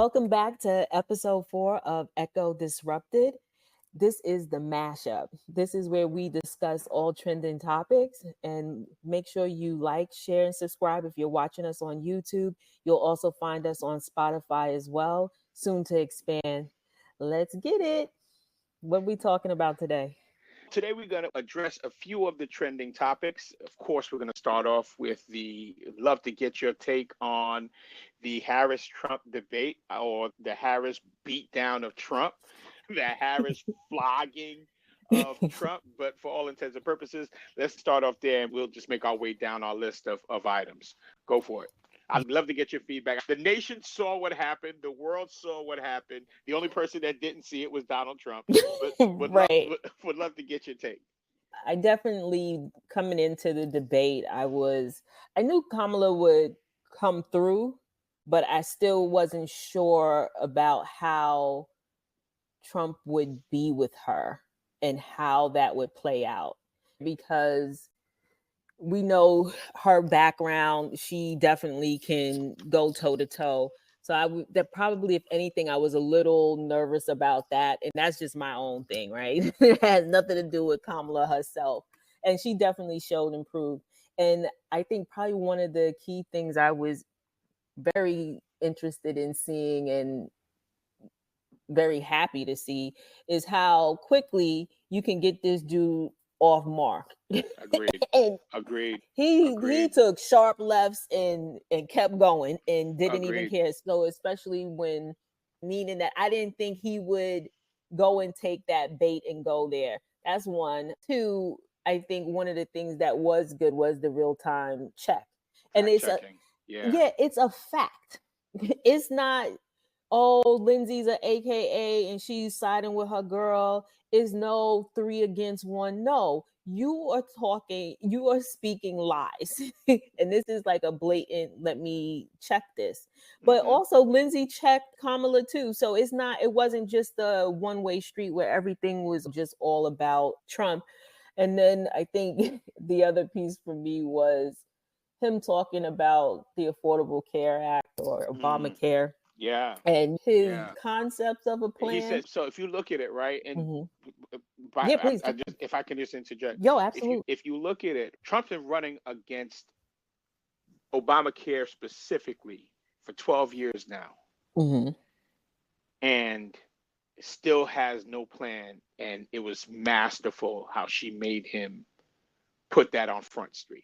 Welcome back to episode 4 of Echo Disrupted. This is the mashup. This is where we discuss all trending topics, and make sure you like, share, and subscribe if you're watching us on YouTube. You'll also find us on Spotify as well, soon to expand. Let's get it. What are we talking about today? Today, we're going to address a few of the trending topics. Of course, we're going to start off with love to get your take on the Harris Trump debate, or the Harris beatdown of Trump, the Harris flogging of Trump. But for all intents and purposes, let's start off there and we'll just make our way down our list of items. Go for it. I'd love to get your feedback. The nation saw what happened. The world saw what happened. The only person that didn't see it was Donald Trump. But Right. would love to get your take. I definitely, coming into the debate, I knew Kamala would come through, but I still wasn't sure about how Trump would be with her and how that would play out, because we know her background. She definitely can go toe to toe. So that probably, if anything, I was a little nervous about that. And that's just my own thing, right? It has nothing to do with Kamala herself. And she definitely showed improved. And I think probably one of the key things I was very interested in seeing and very happy to see is how quickly you can get this dude off mark. Agreed. And Agreed. he took sharp lefts and kept going and didn't even Agreed. care. So especially when, meaning that I didn't think he would go and take that bait and go there. That's one. Two, I think one of the things that was good was the real-time check. And it's checking. it's a fact. It's not, oh, Lindsay's an AKA and she's siding with her girl. Is no 3 against 1. No, you are speaking lies. And this is like a blatant, let me check this. But also Lindsay checked Kamala too. So it wasn't just a one-way street where everything was just all about Trump. And then I think the other piece for me was him talking about the Affordable Care Act, or Obamacare. Yeah. And his concepts of a plan. He said, so if you look at it, right, and please. if I can just interject. Yo, absolutely. If you look at it, Trump's been running against Obamacare specifically for 12 years now. And still has no plan. And it was masterful how she made him put that on Front Street.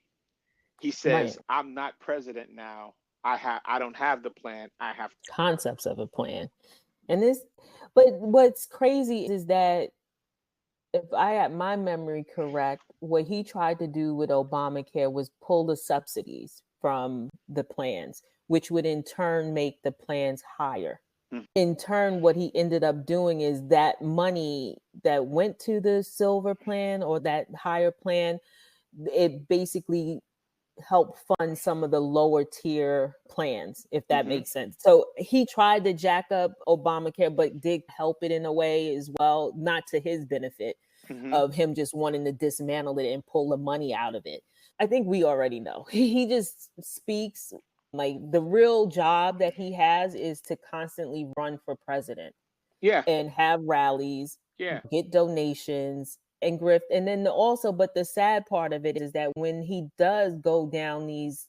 He says, right, I'm not president now. I don't have the plan. I have concepts of a plan. But what's crazy is that, if I had my memory correct, what he tried to do with Obamacare was pull the subsidies from the plans, which would in turn make the plans higher. In turn, what he ended up doing is that money that went to the silver plan or that higher plan, it basically help fund some of the lower tier plans, if that makes sense. So he tried to jack up Obamacare, but did help it in a way as well, not to his benefit, of him just wanting to dismantle it and pull the money out of it. I think we already know. He just speaks like the real job that he has is to constantly run for president. Yeah. And have rallies, get donations, and grift. And then but the sad part of it is that when he does go down these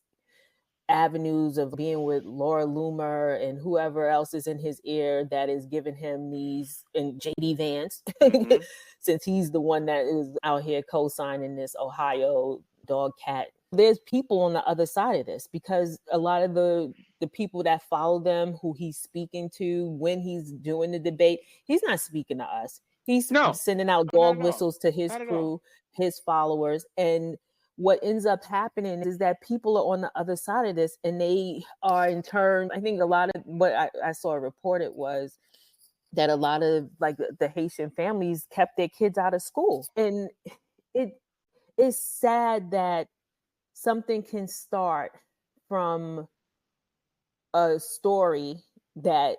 avenues of being with Laura Loomer and whoever else is in his ear that is giving him these, and JD Vance, since he's the one that is out here co-signing this Ohio dog cat, there's people on the other side of this, because a lot of the people that follow them, who he's speaking to when he's doing the debate, he's not speaking to us. He's sending out dog whistles to his crew, his followers. And what ends up happening is that people are on the other side of this, and they are in turn, I think a lot of what I saw reported was that a lot of like the Haitian families kept their kids out of school. And it is sad that something can start from a story that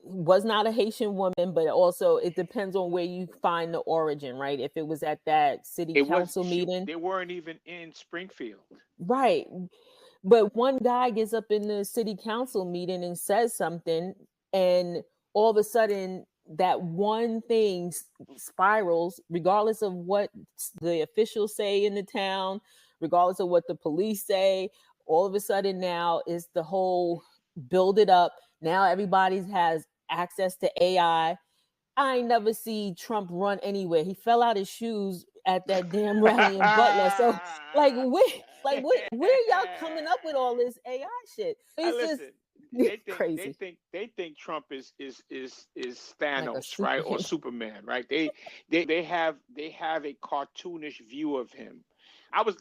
was not a Haitian woman, but also it depends on where you find the origin, right? If it was at that city council meeting. They weren't even in Springfield. Right. But one guy gets up in the city council meeting and says something, and all of a sudden that one thing spirals, regardless of what the officials say in the town, regardless of what the police say. All of a sudden now is the whole build it up. Now everybody has access to AI. I ain't never see Trump run anywhere. He fell out his shoes at that damn rally in Butler. So where y'all coming up with all this AI shit? It's just crazy. They think Trump is Thanos, like right, or Superman, right? They have a cartoonish view of him.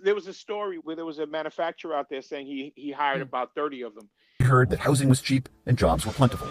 There was a story where there was a manufacturer out there saying he hired about 30 of them. We heard that housing was cheap and jobs were plentiful.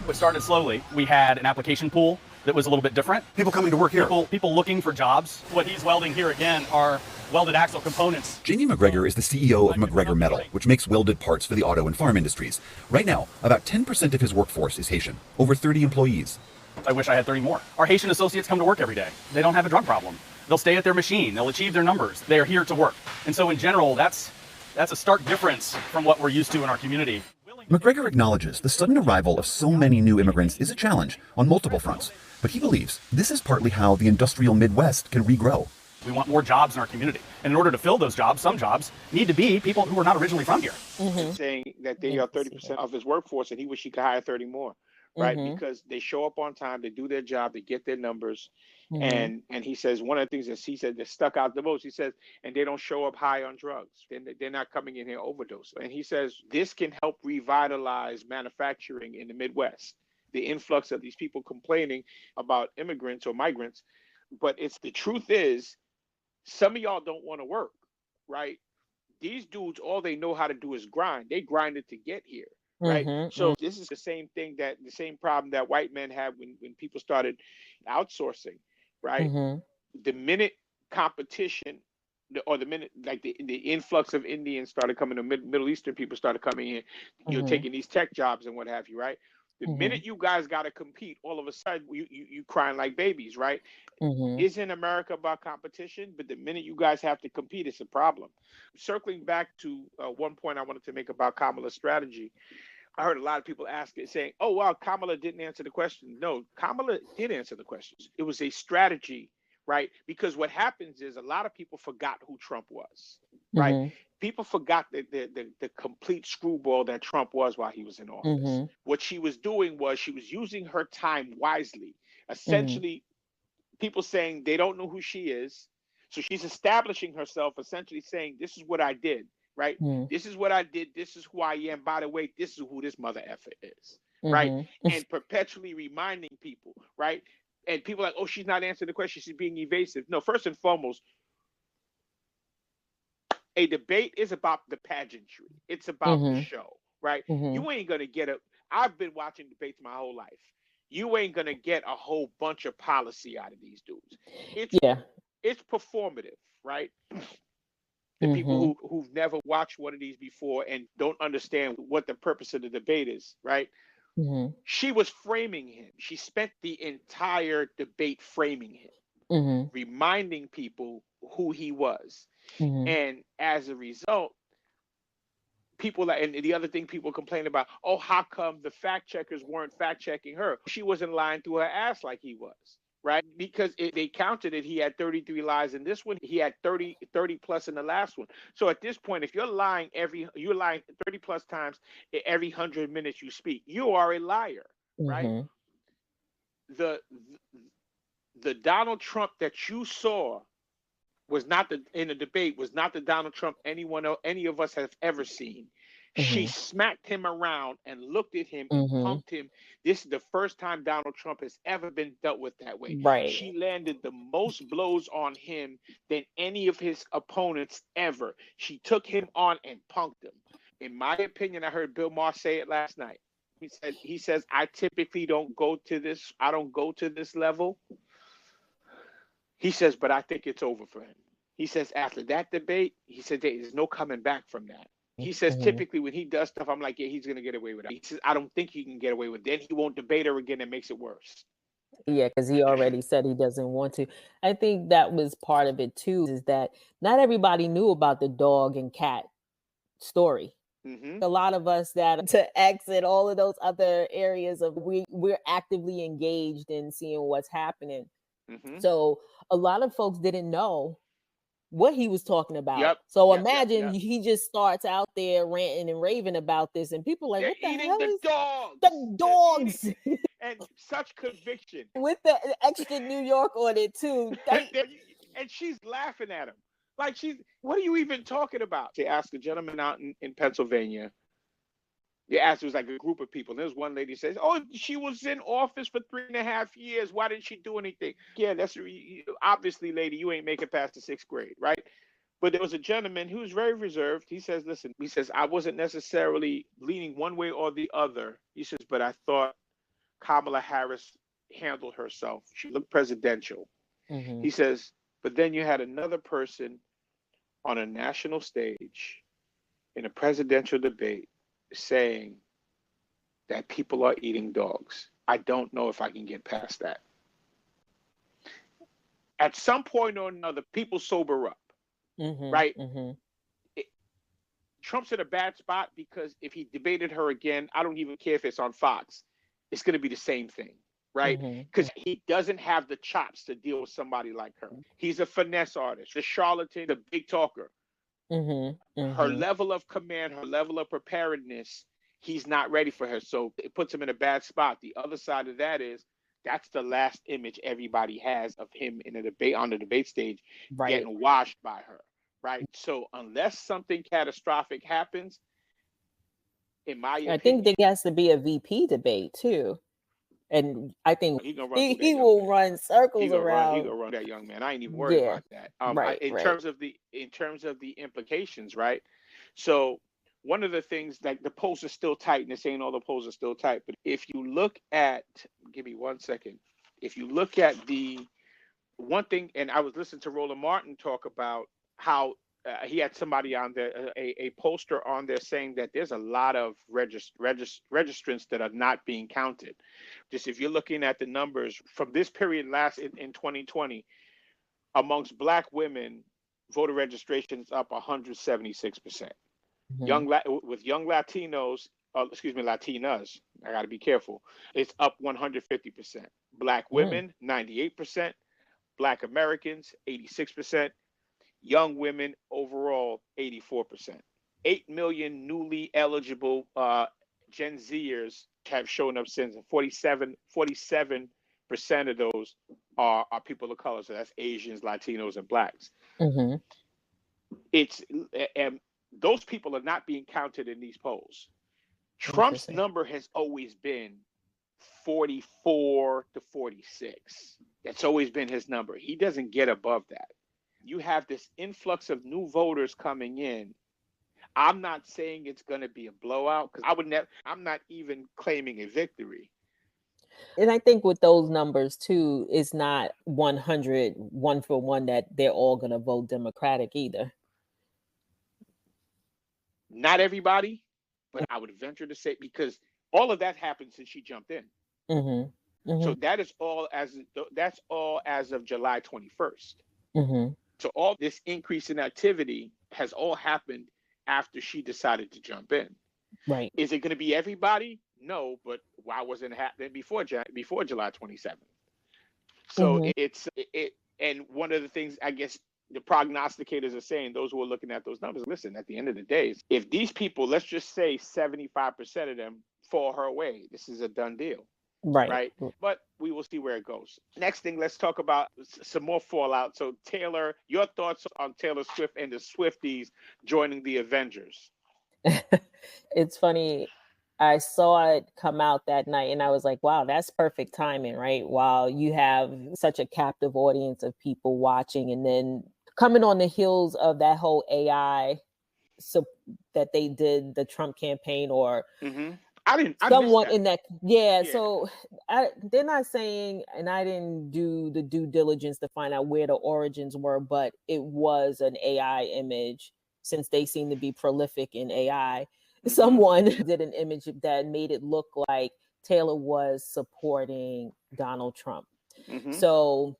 It started slowly. We had an application pool that was a little bit different. People coming to work here. People looking for jobs. What he's welding here again are welded axle components. Jamie McGregor is the CEO of McGregor Metal, which makes welded parts for the auto and farm industries. Right now, about 10% of his workforce is Haitian, over 30 employees. I wish I had 30 more. Our Haitian associates come to work every day. They don't have a drug problem. They'll stay at their machine. They'll achieve their numbers. They're here to work. And so in general, that's a stark difference from what we're used to in our community. McGregor acknowledges the sudden arrival of so many new immigrants is a challenge on multiple fronts, but he believes this is partly how the industrial Midwest can regrow. We want more jobs in our community. And in order to fill those jobs, some jobs need to be people who are not originally from here. Mm-hmm. Saying that they are 30% of his workforce and he wish he could hire 30 more, right? Mm-hmm. Because they show up on time, they do their job, they get their numbers. Mm-hmm. And he says one of the things that he said that stuck out the most, he says, and they don't show up high on drugs. They're not coming in here overdose. And he says this can help revitalize manufacturing in the Midwest. The influx of these people complaining about immigrants or migrants. But the truth is, some of y'all don't want to work, right? These dudes, all they know how to do is grind. They grinded to get here, right? Mm-hmm. So this is the same problem that white men had when people started outsourcing, right? Mm-hmm. The minute competition, or the minute like the influx of Indians started coming, the Middle Eastern people started coming in, you're mm-hmm. taking these tech jobs and what have you, right? The mm-hmm. minute you guys got to compete, all of a sudden you crying like babies, right? Mm-hmm. Isn't America about competition? But the minute you guys have to compete, it's a problem. Circling back to one point I wanted to make about Kamala's strategy, I heard a lot of people ask it, saying, "Oh, well, Kamala didn't answer the question." No, Kamala did answer the questions. It was a strategy, right? Because what happens is a lot of people forgot who Trump was, right? Mm-hmm. People forgot the complete screwball that Trump was while he was in office. Mm-hmm. What she was doing was she was using her time wisely. Essentially, people saying they don't know who she is. So she's establishing herself, essentially saying, this is what I did, right? Mm-hmm. This is what I did. This is who I am. By the way, this is who this mother effer is, mm-hmm. right? And perpetually reminding people, right? And people are like, oh, she's not answering the question. She's being evasive. No, first and foremost, a debate is about the pageantry. It's about mm-hmm. the show, right? Mm-hmm. You ain't going to get I've been watching debates my whole life. You ain't going to get a whole bunch of policy out of these dudes. It's performative, right? The mm-hmm. people who've never watched one of these before and don't understand what the purpose of the debate is, right? Mm-hmm. She was framing him. She spent the entire debate framing him, mm-hmm. reminding people who he was. Mm-hmm. And as a result, and the other thing people complain about, oh, how come the fact checkers weren't fact checking her? She wasn't lying through her ass like he was, right? Because they counted it. He had 33 lies in this one. He had 30 plus in the last one. So at this point, if you're lying 30 plus times every 100 minutes you speak, you are a liar, mm-hmm. right? The Donald Trump that you saw in the debate was not the Donald Trump any of us have ever seen. Mm-hmm. She smacked him around and looked at him and mm-hmm. punked him. This is the first time Donald Trump has ever been dealt with that way. Right. She landed the most blows on him than any of his opponents ever. She took him on and punked him. In my opinion, I heard Bill Maher say it last night. He says, I typically don't go to this level. He says, but I think it's over for him. He says, after that debate, he said, there's no coming back from that. He says, mm-hmm. typically when he does stuff, I'm like, yeah, he's going to get away with it. He says, I don't think he can get away with it. Then he won't debate her again and makes it worse. Yeah, because he already said he doesn't want to. I think that was part of it, too, is that not everybody knew about the dog and cat story. A lot of us that to exit all of those other areas of we're actively engaged in seeing what's happening. So a lot of folks didn't know what he was talking about. So imagine he just starts out there ranting and raving about this, and people are like, what the hell is dogs? The dogs. And such conviction. With the extra New York on it too. And she's laughing at him. Like, what are you even talking about? They asked a gentleman out in Pennsylvania. They asked, it was like a group of people. And there's one lady says, oh, she was in office for 3.5 years. Why didn't she do anything? Yeah, that's obviously, lady, you ain't making past the 6th grade, right? But there was a gentleman who was very reserved. He says, listen, I wasn't necessarily leaning one way or the other. He says, but I thought Kamala Harris handled herself. She looked presidential. He says, but then you had another person on a national stage in a presidential debate saying that people are eating dogs. I don't know if I can get past that. At some point or another, people sober up, right? Trump's in a bad spot because if he debated her again, I don't even care if it's on Fox, it's going to be the same thing, right? Because he doesn't have the chops to deal with somebody like her. He's a finesse artist, a charlatan, a big talker. Her level of command, her level of preparedness, he's not ready for her. So it puts him in a bad spot. The other side of that is that's the last image everybody has of him in a debate on the debate stage, getting washed by her, right? So unless something catastrophic happens, in my opinion, I think there has to be a VP debate too. And I think he will run circles around. He's gonna run that young man. I ain't even worried about that. In terms of the implications, right? So one of the things, like, the polls are still tight, and this ain't all the polls are still tight. But if you look at, give me 1 second. If you look at the one thing, and I was listening to Roland Martin talk about how he had somebody on there, a poster on there saying that there's a lot of registrants that are not being counted. Just if you're looking at the numbers from this period last in 2020, amongst Black women, voter registration is up 176%. With young Latinos, Latinas, I got to be careful, it's up 150%. Black women, 98%. Black Americans, 86%. Young women overall, 84%. 8 million newly eligible Gen Zers have shown up since. 47% of those are people of color. So that's Asians, Latinos, and Blacks. It's those people are not being counted in these polls. Trump's number has always been 44 to 46. That's always been his number. He doesn't get above that. You have this influx of new voters coming in. I'm not saying it's going to be a blowout, because I'm not even claiming a victory. And I think with those numbers too, it's not 100 one for one that they're all going to vote Democratic either. Not everybody, but I would venture to say, because all of that happened since she jumped in. So that's all as of July 21st. So all this increase in activity has all happened after she decided to jump in. Right. Is it going to be everybody? No, but why wasn't it happening before July 27th? So and one of the things, I guess, the prognosticators are saying, those who are looking at those numbers, listen, at the end of the day, if these people, let's just say 75% of them fall her way, this is a done deal. Right. But we will see where it goes. Next thing, let's talk about some more fallout. So, Taylor, your thoughts on Taylor Swift and the Swifties joining the Avengers? It's funny. I saw it come out that night and I was like, wow, that's perfect timing, right? While you have such a captive audience of people watching, and then coming on the heels of that whole AI that they did the Trump campaign, or someone in that. So they're not saying, and I didn't do the due diligence to find out where the origins were, but it was an AI image, since they seem to be prolific in AI. Someone did an image that made it look like Taylor was supporting Donald Trump. So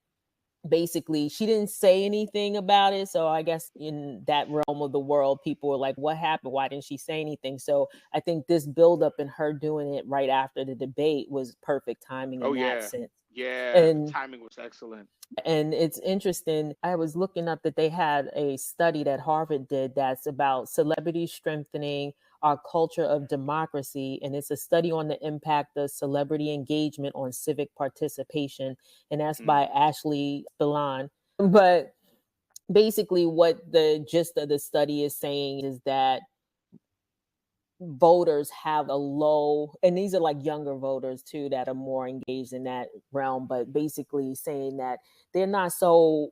basically she didn't say anything about it. So I guess in that realm of the world, people were like, what happened? Why didn't she say anything? So I think this buildup and her doing it right after the debate was perfect timing in that sense. Yeah, the And timing was excellent. and it's interesting. I was looking up that they had a study that Harvard did that's about celebrity strengthening our culture of democracy. And it's a study on the impact of celebrity engagement on civic participation. And that's by Ashley Spillane. But basically, what the gist of the study is saying is that voters have a low, and these are like younger voters too that are more engaged in that realm, but basically saying that they're not so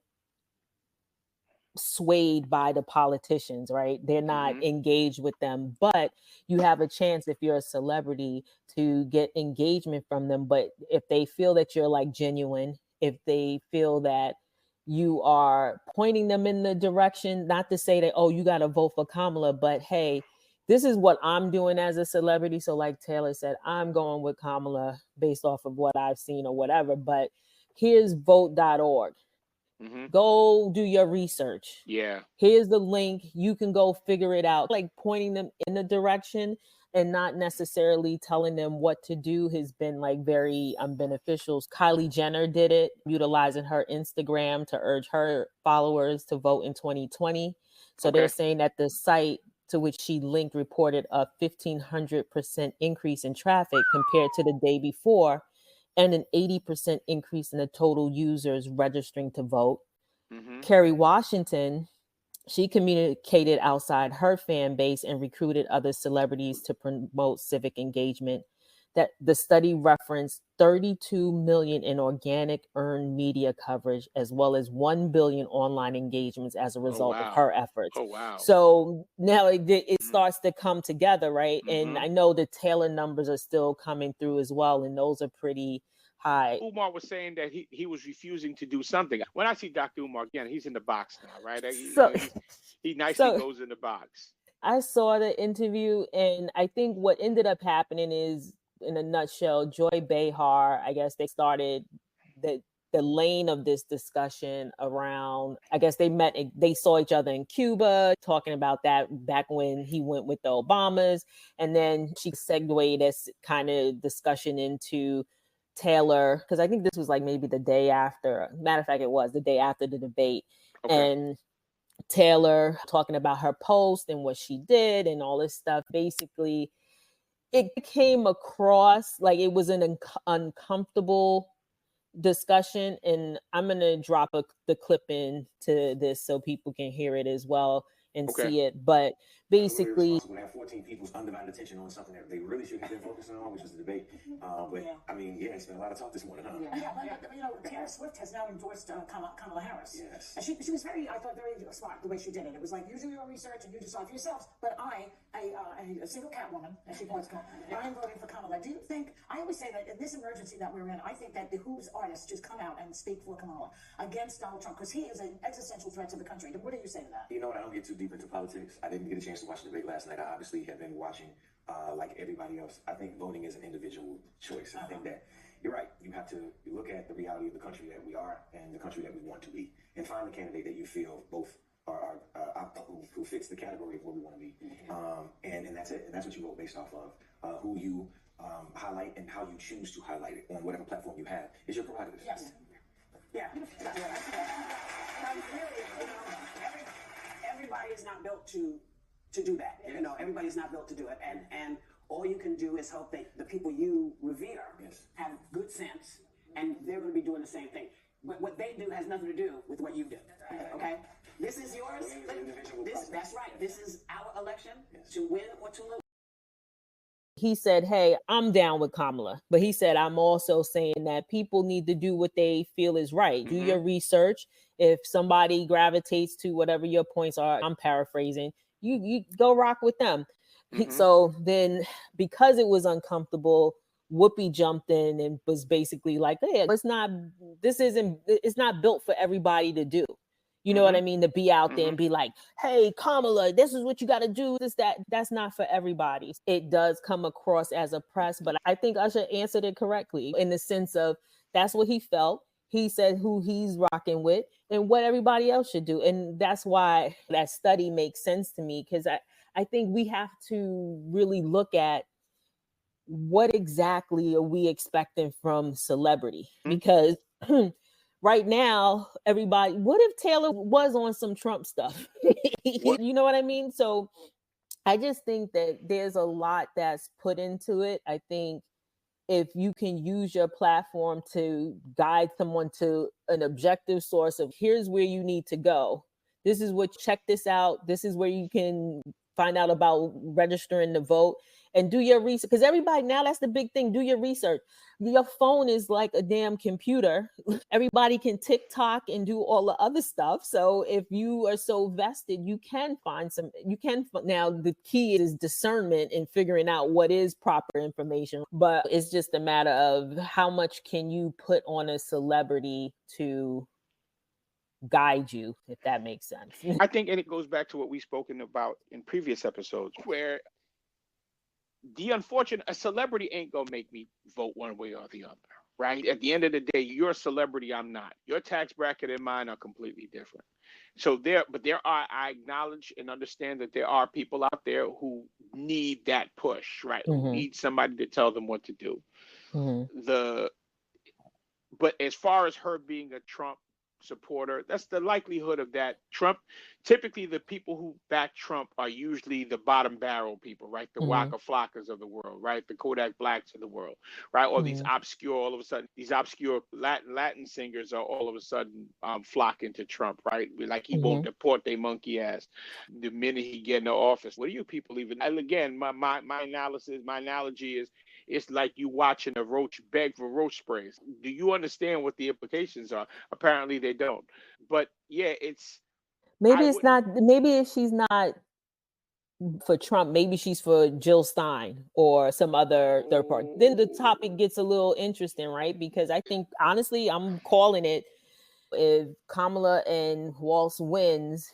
swayed by the politicians, right? They're not engaged with them, but you have a chance if you're a celebrity to get engagement from them. But if they feel that you're like genuine, if they feel that you are pointing them in the direction, not to say that, oh, you got to vote for Kamala, but hey, this is what I'm doing as a celebrity. So like Taylor said, I'm going with Kamala based off of what I've seen or whatever, but here's vote.org. Go do your research. Yeah. Here's the link. You can go figure it out. Like pointing them in the direction and not necessarily telling them what to do has been like very beneficial. Kylie Jenner did it, utilizing her Instagram to urge her followers to vote in 2020. So they're saying that the site to which she linked reported a 1,500% increase in traffic compared to the day before, and an 80% increase in the total users registering to vote. Kerry Washington, she communicated outside her fan base and recruited other celebrities to promote civic engagement. That the study referenced 32 million in organic earned media coverage, as well as 1 billion online engagements as a result of her efforts. Oh, wow. So now it starts to come together, right? And I know the Taylor numbers are still coming through as well, and those are pretty high. Umar was saying that he was refusing to do something. When I see Dr. Umar again, he's in the box now, right? He nicely goes in the box. I saw the interview, and I think what ended up happening is, in a nutshell, Joy Behar, I guess they started the lane of this discussion around, I guess they saw each other in Cuba, talking about that back when he went with the Obamas. And then she segued this kind of discussion into Taylor, because I think this was like maybe the day after, matter of fact, it was the day after the debate. And Taylor talking about her post and what she did and all this stuff. Basically, it came across like it was an uncomfortable discussion. And I'm going to drop the clip into this so people can hear it as well and see it. But basically, to have 14 people's undivided attention on something that they really should have been focusing on, which is the debate. But I mean, it's been a lot of talk this morning, huh? But Taylor Swift has now endorsed Kamala Harris. Yes. And she was very, I thought, very smart the way she did it. It was like, you do your research and you decide for yourselves. But a single cat woman, as she wants to call, I am voting for Kamala. Do you think, I always say that in this emergency that we're in, I think that the Who's artists just come out and speak for Kamala against Donald Trump, because he is an existential threat to the country. What do you say to that? You know what, I don't get too deep into politics. I didn't get a chance to watch the debate last night. I obviously have been watching like everybody else. I think voting is an individual choice. I think that you're right. You have to look at the reality of the country that we are and the country that we want to be, and find the candidate that you feel both are who fits the category of where we want to be. And that's it. And that's what you vote based off of. Who you highlight and how you choose to highlight it on whatever platform you have is your prerogative. Yes. Yeah. Everybody is not built to do that. You know, everybody's not built to do it. And all you can do is hope that the people you revere have good sense, and they're going to be doing the same thing. But what they do has nothing to do with what you do. Okay? This is yours. That's right. This is our election to win or to lose. He said, hey, I'm down with Kamala. But he said, I'm also saying that people need to do what they feel is right. Do your research. If somebody gravitates to whatever your points are, I'm paraphrasing, you go rock with them. So then, because it was uncomfortable, Whoopi jumped in and was basically like, hey, it's not built for everybody to do. You know what I mean? To be out there and be like, hey, Kamala, this is what you got to do. That's not for everybody. It does come across as a press, but I think Usher answered it correctly in the sense of that's what he felt. He said who he's rocking with and what everybody else should do. And that's why that study makes sense to me, because I think we have to really look at what exactly are we expecting from celebrity, because right now everybody, what if Taylor was on some Trump stuff? You know what I mean? So I just think that there's a lot that's put into it. I think if you can use your platform to guide someone to an objective source of here's where you need to go, this is what, check this out, this is where you can find out about registering to vote, and do your research, because everybody now, that's the big thing, do your research. Your phone is like a damn computer. Everybody can TikTok and do all the other stuff. So if you are so vested, you can find some, now the key is discernment and figuring out what is proper information. But it's just a matter of how much can you put on a celebrity to guide you, if that makes sense. I think, and it goes back to what we've spoken about in previous episodes, where a celebrity ain't gonna make me vote one way or the other, right? At the end of the day, you're a celebrity, I'm not. Your tax bracket and mine are completely different. So I acknowledge and understand that there are people out there who need that push, right? Who need somebody to tell them what to do. But as far as her being a Trump supporter, that's the likelihood of that. Trump, typically the people who back Trump are usually the bottom barrel people, right? The Waka Flockas of the world, right? The Kodak Blacks of the world, right? Or these obscure Latin singers are all of a sudden flocking to Trump, right? Like he won't deport their monkey ass the minute he get in the office. What do you people even? And again, my analogy is, it's like you watching a roach beg for roach sprays. Do you understand what the implications are? Apparently they don't. But yeah, maybe if she's not for Trump, maybe she's for Jill Stein or some other third party. Then the topic gets a little interesting, right? Because I think, honestly, I'm calling it, if Kamala and Walz wins,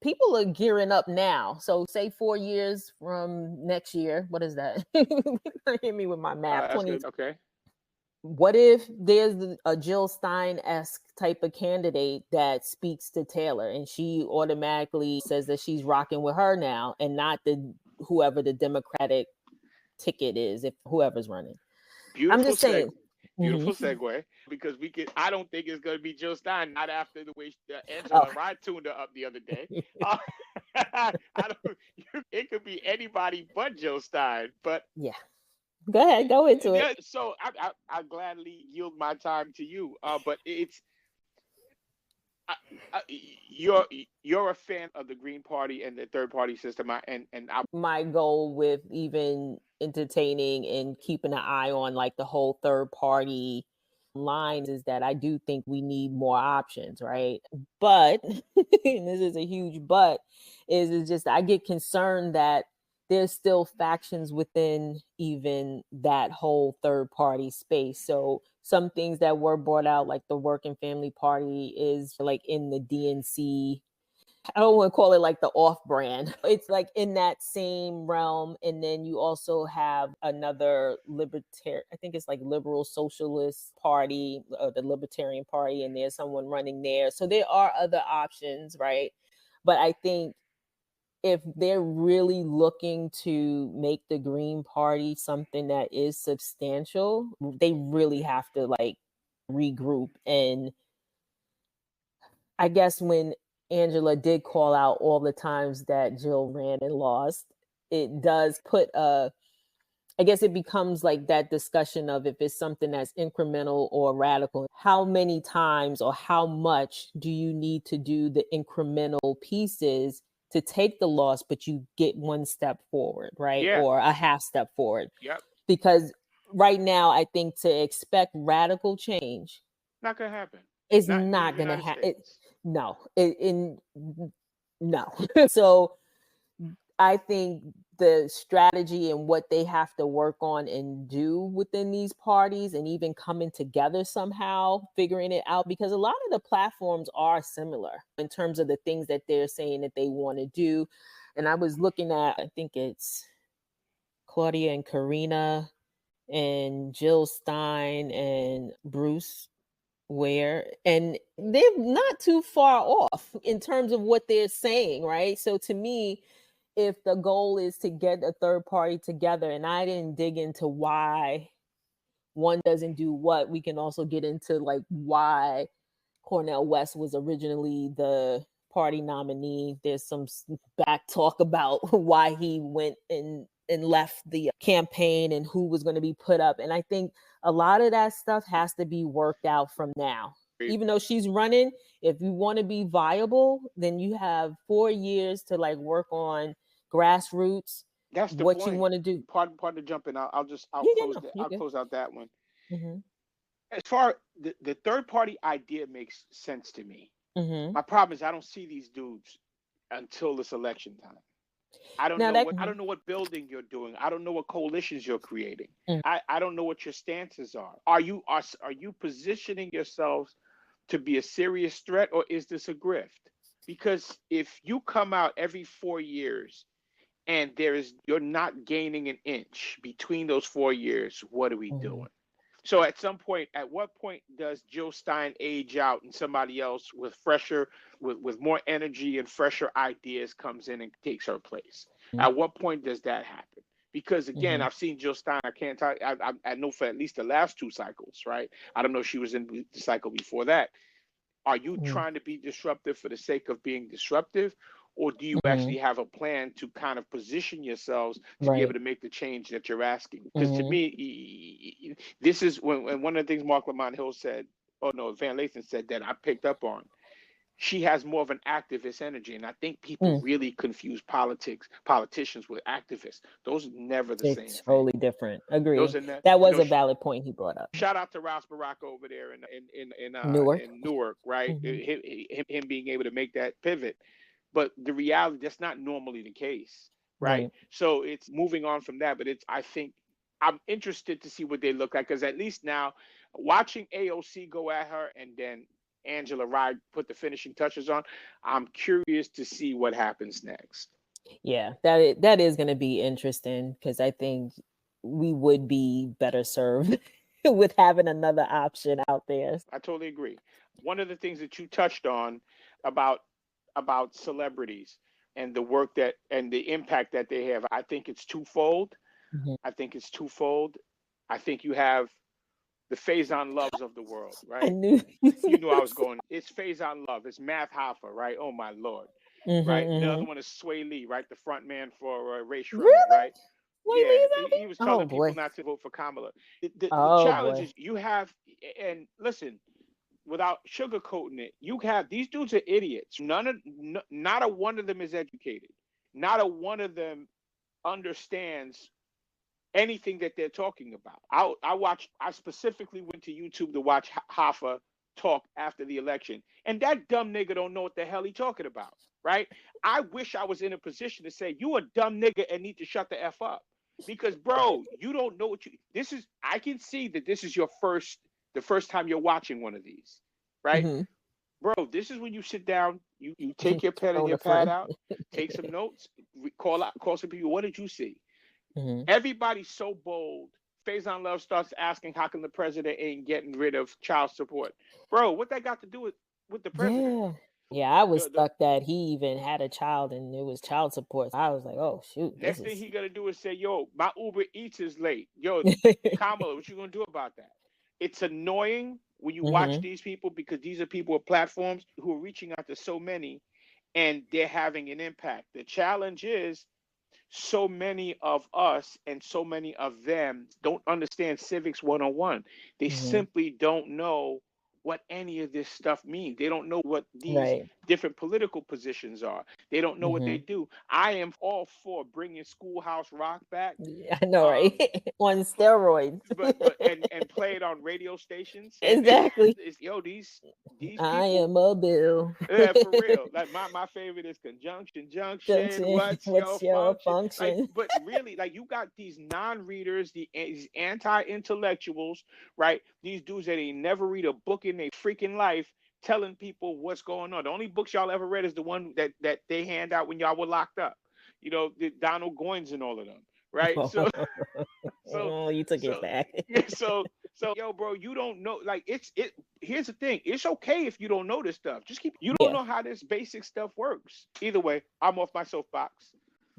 people are gearing up now. So say 4 years from next year, what is that? Hit me with my math. 20. Okay. What if there's a Jill Stein-esque type of candidate that speaks to Taylor and she automatically says that she's rocking with her now and not whoever the Democratic ticket is, if whoever's running? Beautiful. I'm just saying. Beautiful segue, because I don't think it's going to be Jill Stein, not after the way Angela Rye tuned her up the other day. It could be anybody but Jill Stein, but yeah. Go ahead, go into it. So I gladly yield my time to you. But you're a fan of the Green Party and the third party system, my goal with even entertaining and keeping an eye on like the whole third party lines is that I do think we need more options, right? But and this is a huge but, is just I get concerned that there's still factions within even that whole third party space. So some things that were brought out, like the Working Family Party, is like in the DNC. I don't want to call it like the off brand. It's like in that same realm. And then you also have another libertarian, I think it's like Liberal Socialist Party, or the Libertarian Party, and there's someone running there. So there are other options, right? But I think if they're really looking to make the Green Party something that is substantial, they really have to like regroup. And I guess when Angela did call out all the times that Jill ran and lost, it does put I guess it becomes like that discussion of if it's something that's incremental or radical. How many times or how much do you need to do the incremental pieces to take the loss, but you get one step forward, right? Yeah. Or a half step forward. Yep. Because right now, I think to expect radical change, not going to happen. It's not going to happen. No. No. So I think the strategy and what they have to work on and do within these parties, and even coming together somehow, figuring it out, because a lot of the platforms are similar in terms of the things that they're saying that they want to do. And I was looking at, I think it's Claudia and Karina and Jill Stein and Bruce where, and they're not too far off in terms of what they're saying, right? So to me, if the goal is to get a third party together, and I didn't dig into why one doesn't do what, we can also get into like why Cornel West was originally the party nominee. There's some back talk about why he went and left the campaign and who was going to be put up. And I think a lot of that stuff has to be worked out from now. Even though she's running, if you want to be viable, then you have 4 years to like work on grassroots. That's the what point. You want to do. Pardon to jump in. I'll close out that one. Mm-hmm. As far the third party idea makes sense to me. Mm-hmm. My problem is I don't see these dudes until this election time. I don't know what building you're doing. I don't know what coalitions you're creating. I don't know what your stances are. Are you positioning yourselves to be a serious threat, or is this a grift? Because if you come out every 4 years and you're not gaining an inch between those 4 years, what are we doing? So at what point does Jill Stein age out and somebody else with more energy and fresher ideas comes in and takes her place? At what point does that happen? Because again, I've seen Jill Stein. I can't tell. I know for at least the last 2 cycles, right? I don't know if she was in the cycle before that. Are you trying to be disruptive for the sake of being disruptive? Or do you actually have a plan to kind of position yourselves to be able to make the change that you're asking? Because to me, this is when one of the things Mark Lamont Hill said, Van Lathan said that I picked up on. She has more of an activist energy. And I think people really confuse politicians with activists. Those are never the same thing. Totally different. Agreed. That was a valid point he brought up. Shout out to Ross Barack over there in Newark, right? Him being able to make that pivot. But the reality, that's not normally the case, right? So it's moving on from that. But I think I'm interested to see what they look like, because at least now, watching AOC go at her and then Angela Rye put the finishing touches on, I'm curious to see what happens next. Yeah, that is going to be interesting, because I think we would be better served with having another option out there. I totally agree. One of the things that you touched on about celebrities and the work and the impact that they have, I think it's twofold. I think you have the Faison Loves of the world, right? I knew you knew I was going. It's Faison Love. It's Math Hoffa, right? Oh my Lord, right? The other one is Sway Lee, right? The front man for Ray Shremmerd, right? He was telling people not to vote for Kamala. The challenge is you have, and listen, without sugarcoating it, you have these dudes are idiots. Not a one of them is educated. Not a one of them understands anything that they're talking about. I specifically went to YouTube to watch Hoffa talk after the election, and that dumb nigga don't know what the hell he talking about, right? I wish I was in a position to say, you a dumb nigga and need to shut the F up, because bro, you don't know I can see that this is the first time you're watching one of these, right? Bro, this is when you sit down, you take your pen and your pad out, take some notes, call some people. What did you see? Everybody's so bold. Faison Love starts asking, how come the president ain't getting rid of child support? Bro, what that got to do with the president? Yeah, I was stuck that he even had a child and it was child support. I was like, oh shoot. Next thing he gonna do is say, yo, my Uber Eats is late. Yo, Kamala, what you gonna do about that? It's annoying when you watch these people, because these are people with platforms who are reaching out to so many and they're having an impact. The challenge is so many of us and so many of them don't understand civics 101. They simply don't know what any of this stuff means. They don't know what these different political positions are. They don't know what they do. I am all for bringing Schoolhouse Rock back. I know, right? On steroids. and play it on radio stations. Exactly. These people, I am a bill. Yeah, for real. Like my favorite is Junction. What's your function? Like, but really, like, you got these non-readers, these anti-intellectuals, right? These dudes that ain't never read a book in their freaking life, telling people what's going on. The only books y'all ever read is the one that they hand out when y'all were locked up. The Donald Goines and all of them, right? So you took it back. So So, yo, bro, you don't know. Like, here's the thing. It's okay if you don't know this stuff. You don't know how this basic stuff works. Either way, I'm off my soapbox.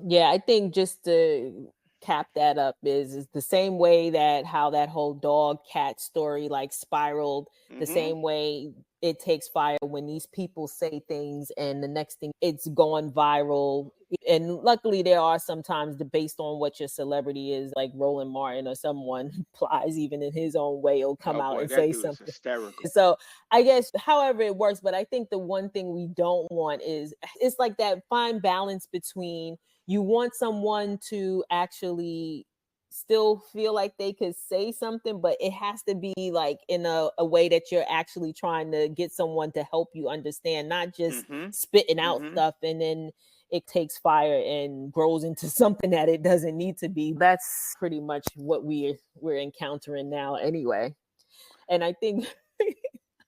Yeah, I think just to cap that up is the same way that how that whole dog cat story like spiraled, the same way it takes fire when these people say things and the next thing it's going viral. And luckily there are sometimes based on what your celebrity is, like Roland Martin or someone Plies even in his own way will come out and say something hysterical. So I guess however it works, but I think the one thing we don't want is it's like that fine balance between you want someone to actually still feel like they could say something, but it has to be like in a way that you're actually trying to get someone to help you understand, not just spitting out stuff and then it takes fire and grows into something that it doesn't need to be. That's pretty much what we're encountering now anyway. And I think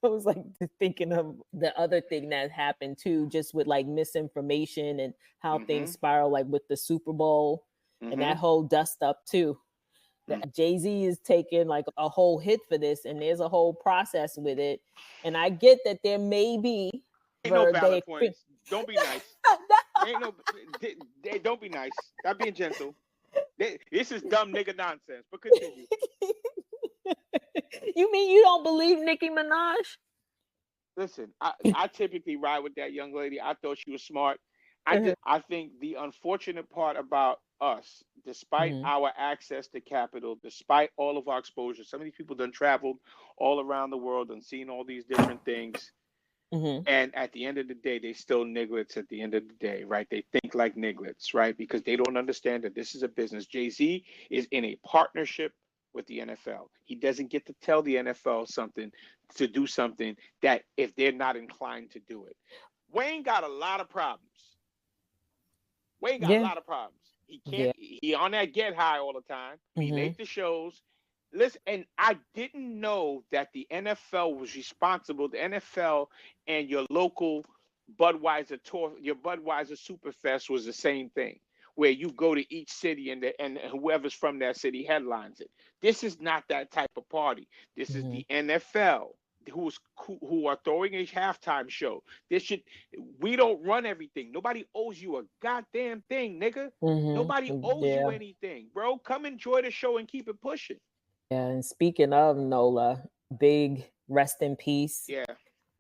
I was like thinking of the other thing that happened too, just with like misinformation and how things spiral, like with the Super Bowl and that whole dust up too. That Jay-Z is taking like a whole hit for this, and there's a whole process with it. And I get that there may be no valid points. Don't be nice. Don't be nice. Stop being gentle. This is dumb nigga nonsense. But continue. You mean you don't believe Nicki Minaj? Listen, I typically ride with that young lady. I thought she was smart. I think the unfortunate part about us, despite our access to capital, despite all of our exposure, some of these people done traveled all around the world and seen all these different things. And at the end of the day, they still nigglets at the end of the day, right? They think like nigglets, right? Because they don't understand that this is a business. Jay-Z is in a partnership with the NFL. He doesn't get to tell the NFL to do something that if they're not inclined to do it. Wayne got a lot of problems. He can't. He on that get high all the time. He made the shows. Listen, and I didn't know that the NFL was responsible. The NFL and your local Budweiser tour, your Budweiser Superfest was the same thing, where you go to each city and whoever's from that city headlines it. This is not that type of party. This is the NFL who are throwing a halftime show. We don't run everything. Nobody owes you a goddamn thing, nigga. Nobody owes you anything, bro. Come enjoy the show and keep it pushing. Yeah, and speaking of Nola, big rest in peace. Yeah.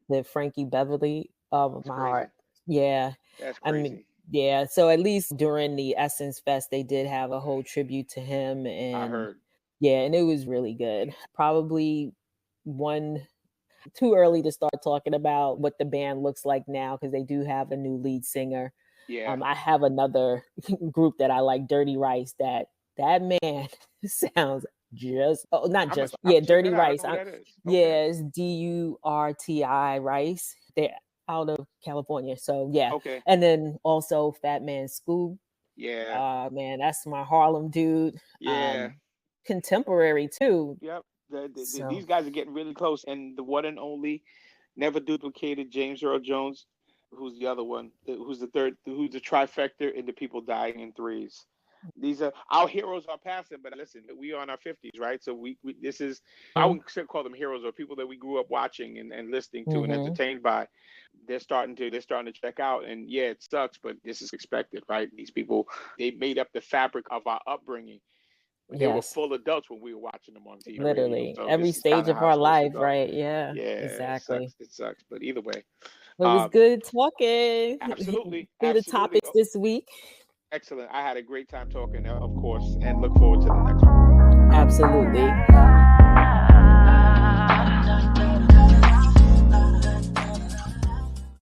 The Frankie Beverly of my heart. Yeah. That's crazy. I mean, yeah. So at least during the Essence Fest, they did have a whole tribute to him. And I heard. Yeah, and it was really good. Probably too early to start talking about what the band looks like now because they do have a new lead singer. Yeah. I have another group that I like, Dirty Rice, that man sounds Dirty Rice. Yeah, it's DURTI Rice. They're out of California. So yeah. Okay. And then also Fat Man Scoop. Yeah. Man, that's my Harlem dude. Yeah. Contemporary too. Yep. These guys are getting really close. And the one and only, never duplicated James Earl Jones, who's the other one, who's the third, who's the trifecta in the people dying in threes. These are our heroes are passing, but listen, we are in our 50s, right? So we this is I wouldn't call them heroes or people that we grew up watching and listening to and entertained by. They're starting to check out, and yeah, it sucks, but this is expected, right? These people, they made up the fabric of our upbringing. They were full adults when we were watching them on TV. Literally, so every stage of our life, right? Yeah, exactly. It sucks, but either way, it was good talking. Absolutely. Through the topics this week. Excellent. I had a great time talking, of course, and look forward to the next one. Absolutely.